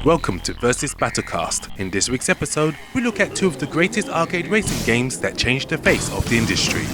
Welcome to Versus Battlecast. In this week's episode, we look at two of the greatest arcade racing games that changed the face of the industry.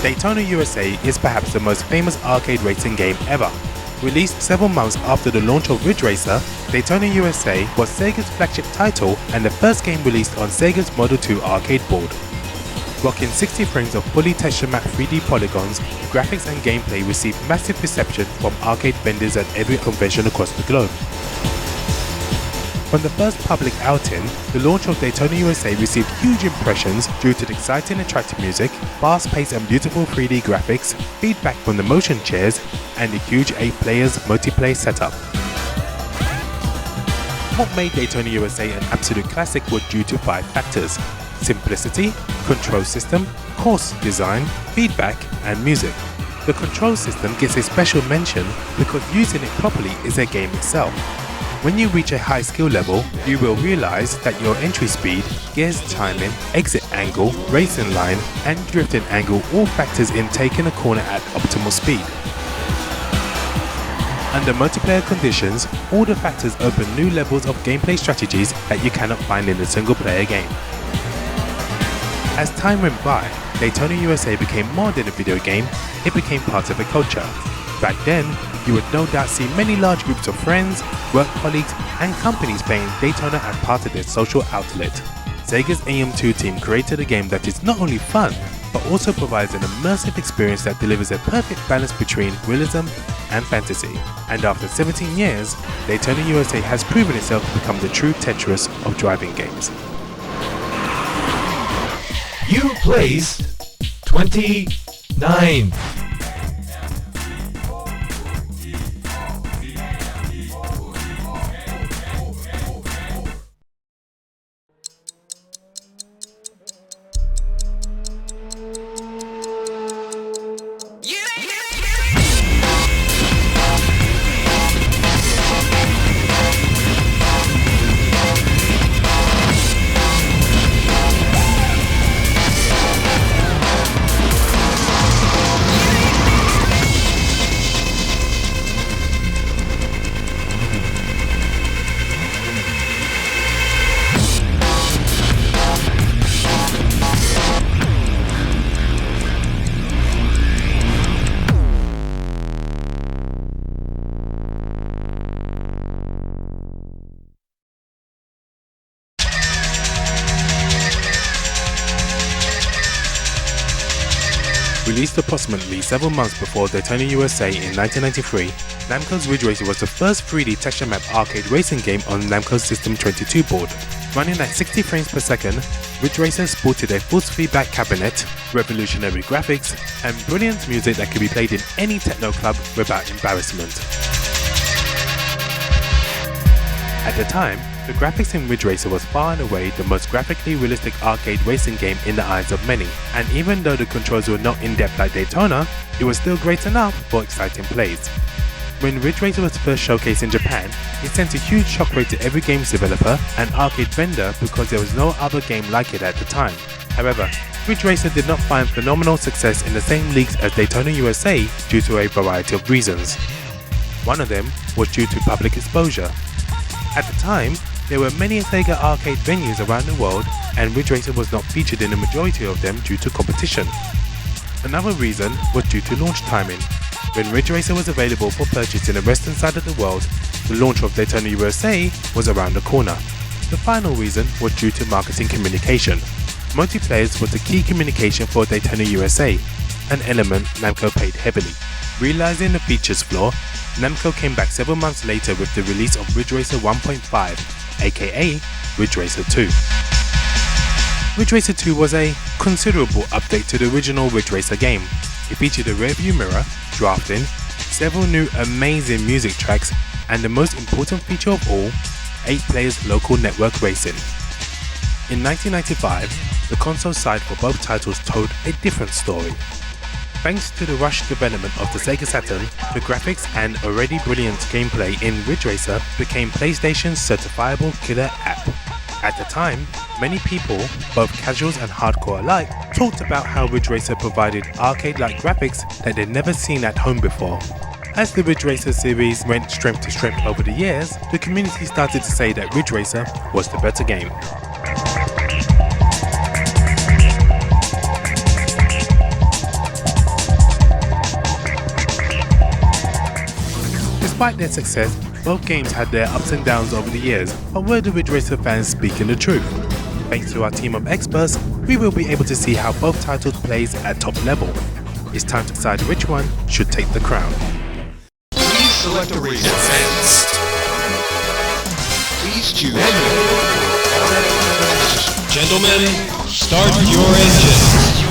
Daytona USA is perhaps the most famous arcade racing game ever. Released several months after the launch of Ridge Racer, Daytona USA was Sega's flagship title and the first game released on Sega's Model 2 arcade board. Rocking 60 frames of fully texture mapped 3D polygons, graphics and gameplay received massive reception from arcade vendors at every convention across the globe. From the first public outing, the launch of Daytona USA received huge impressions due to the exciting and attractive music, fast-paced and beautiful 3D graphics, feedback from the motion chairs, and the huge 8-players multiplayer setup. What made Daytona USA an absolute classic was due to 5 factors: simplicity, control system, course design, feedback, and music. The control system gets a special mention because using it properly is a game itself. When you reach a high skill level, you will realize that your entry speed, gears timing, exit angle, racing line, and drifting angle all factors in taking a corner at optimal speed. Under multiplayer conditions, all the factors open new levels of gameplay strategies that you cannot find in a single player game. As time went by, Daytona USA became more than a video game, it became part of a culture. Back then, you would no doubt see many large groups of friends, work colleagues, and companies playing Daytona as part of their social outlet. Sega's AM2 team created a game that is not only fun, but also provides an immersive experience that delivers a perfect balance between realism and fantasy. And after 17 years, Daytona USA has proven itself to become the true Tetris of driving games. You placed 29. Released approximately several months before Daytona USA in 1993, Namco's Ridge Racer was the first 3D texture map arcade racing game on Namco's System 22 board. Running at 60 frames per second, Ridge Racer sported a force feedback cabinet, revolutionary graphics, and brilliant music that could be played in any techno club without embarrassment. At the time, the graphics in Ridge Racer was far and away the most graphically realistic arcade racing game in the eyes of many, and even though the controls were not in-depth like Daytona, it was still great enough for exciting plays. When Ridge Racer was first showcased in Japan, it sent a huge shockwave to every games developer and arcade vendor because there was no other game like it at the time. However, Ridge Racer did not find phenomenal success in the same leagues as Daytona USA due to a variety of reasons. One of them was due to public exposure. At the time, There were many SEGA arcade venues around the world, and Ridge Racer was not featured in the majority of them due to competition. Another reason was due to launch timing. When Ridge Racer was available for purchase in the western side of the world, the launch of Daytona USA was around the corner. The final reason was due to marketing communication. Multiplayer was the key communication for Daytona USA, an element Namco paid heavily. Realizing the features flaw, Namco came back several months later with the release of Ridge Racer 1.5, aka Ridge Racer 2. Ridge Racer 2 was a considerable update to the original Ridge Racer game. It featured a rear view mirror, drafting, several new amazing music tracks, and the most important feature of all, 8 players local network racing. In 1995, the console side for both titles told a different story. Thanks to the rushed development of the Sega Saturn, the graphics and already brilliant gameplay in Ridge Racer became PlayStation's certifiable killer app. At the time, many people, both casuals and hardcore alike, talked about how Ridge Racer provided arcade-like graphics that they'd never seen at home before. As the Ridge Racer series went strength to strength over the years, the community started to say that Ridge Racer was the better game. Despite their success, both games had their ups and downs over the years, but were the Ridge Racer fans speaking the truth? Thanks to our team of experts, we will be able to see how both titles plays at top level. It's time to decide which one should take the crown. Please select a racer. Please choose. Gentlemen, start your engines.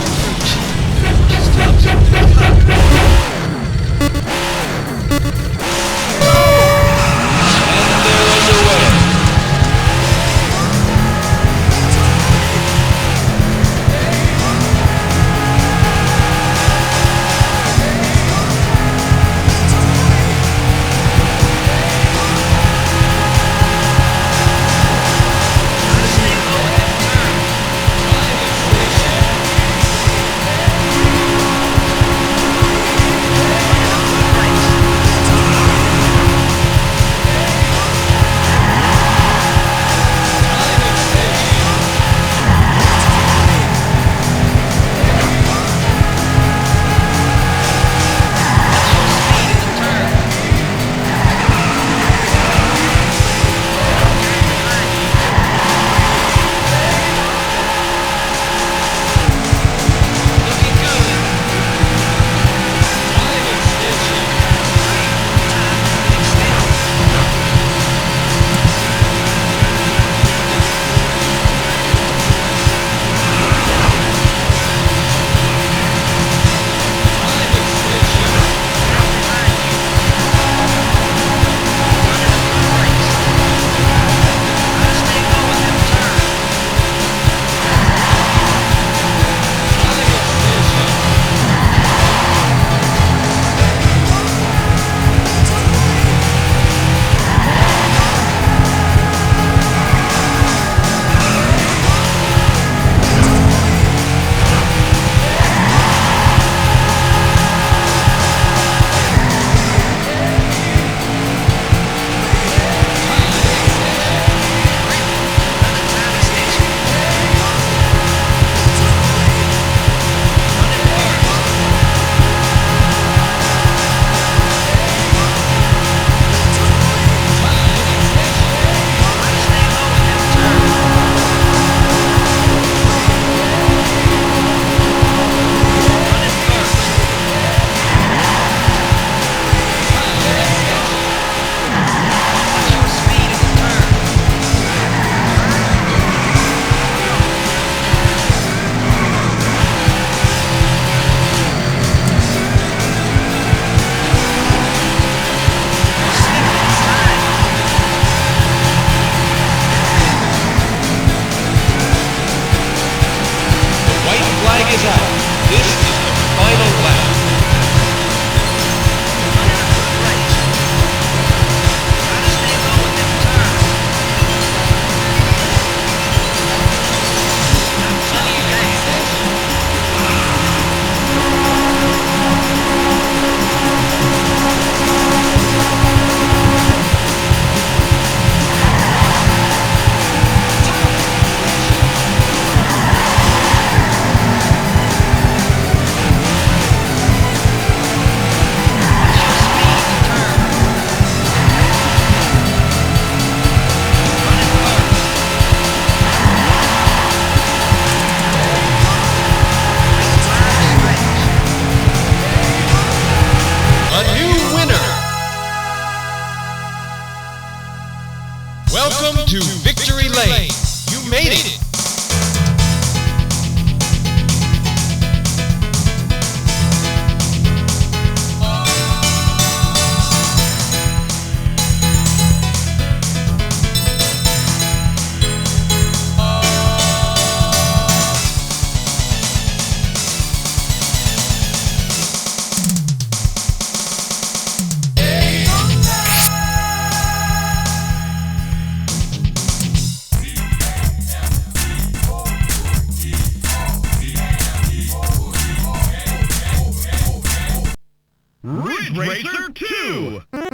Ridge Racer 2! Ridge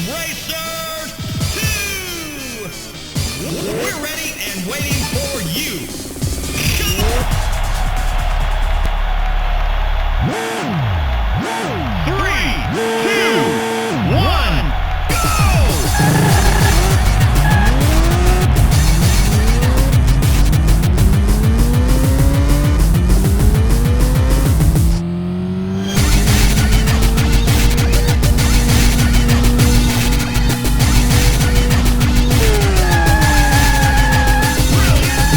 Racer 2! We're ready and waiting for you! Three, two, one, go! Brilliant!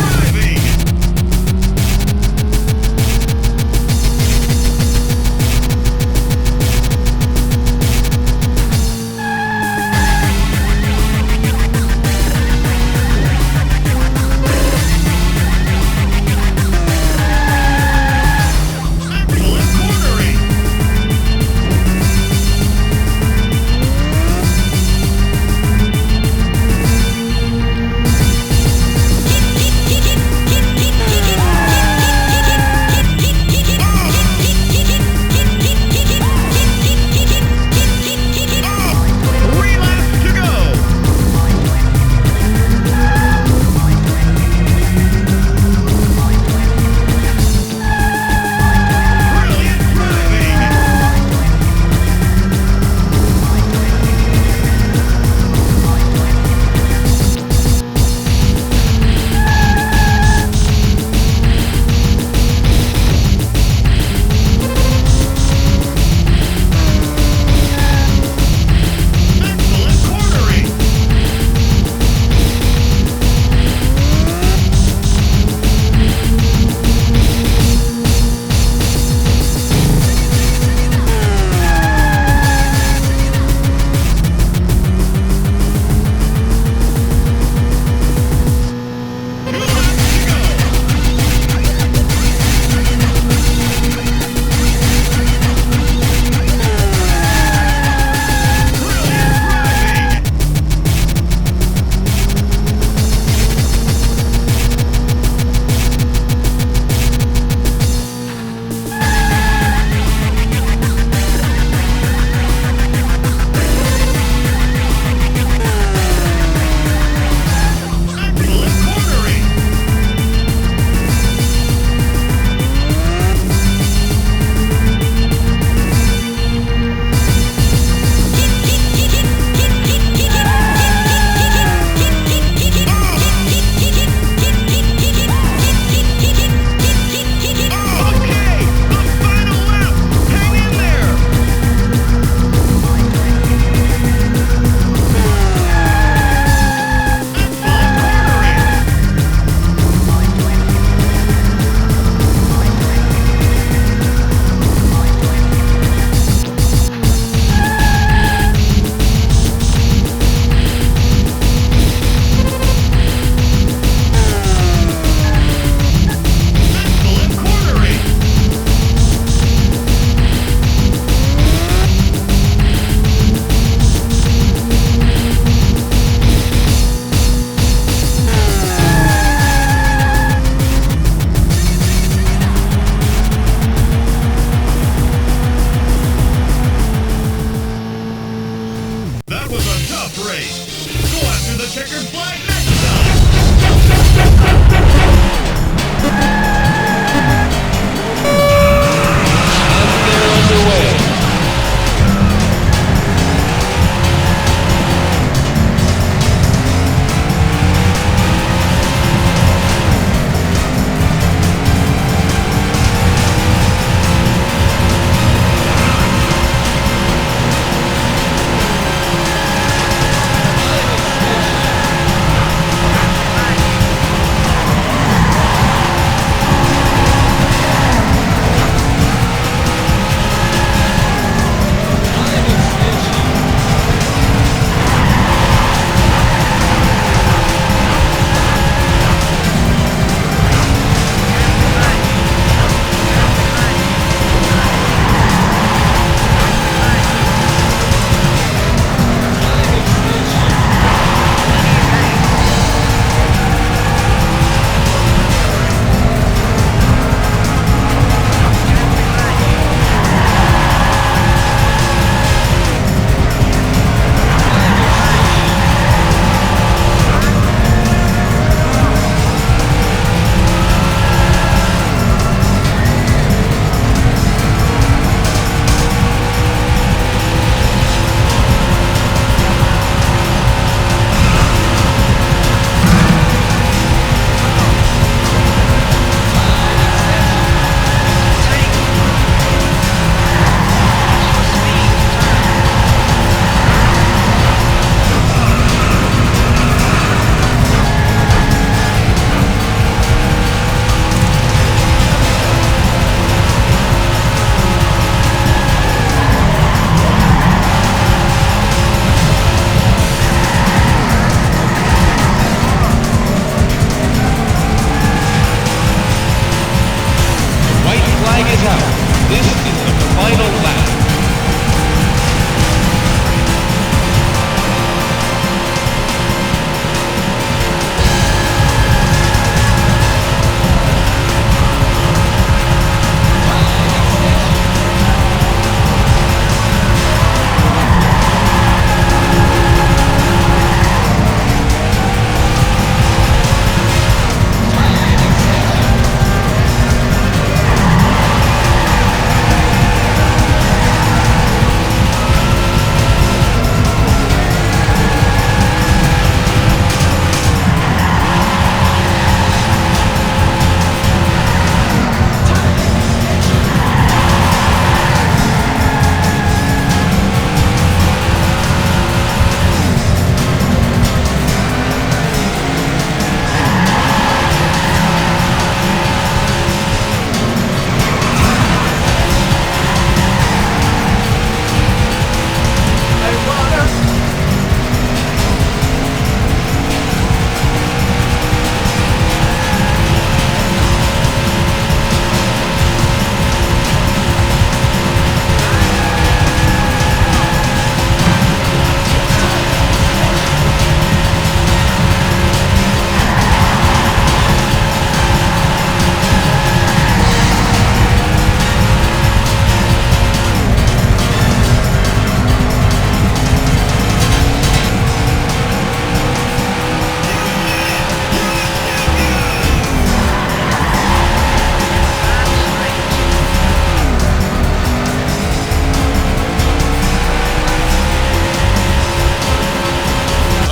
This is the final lap.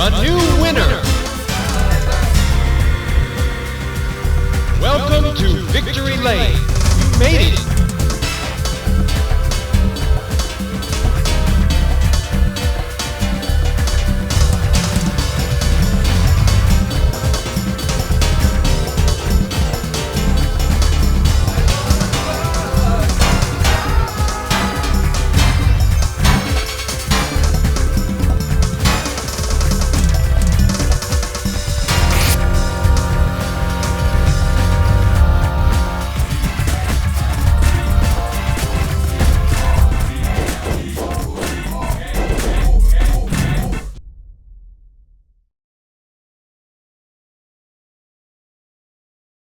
A new winner! Welcome to Victory Lane. You made it!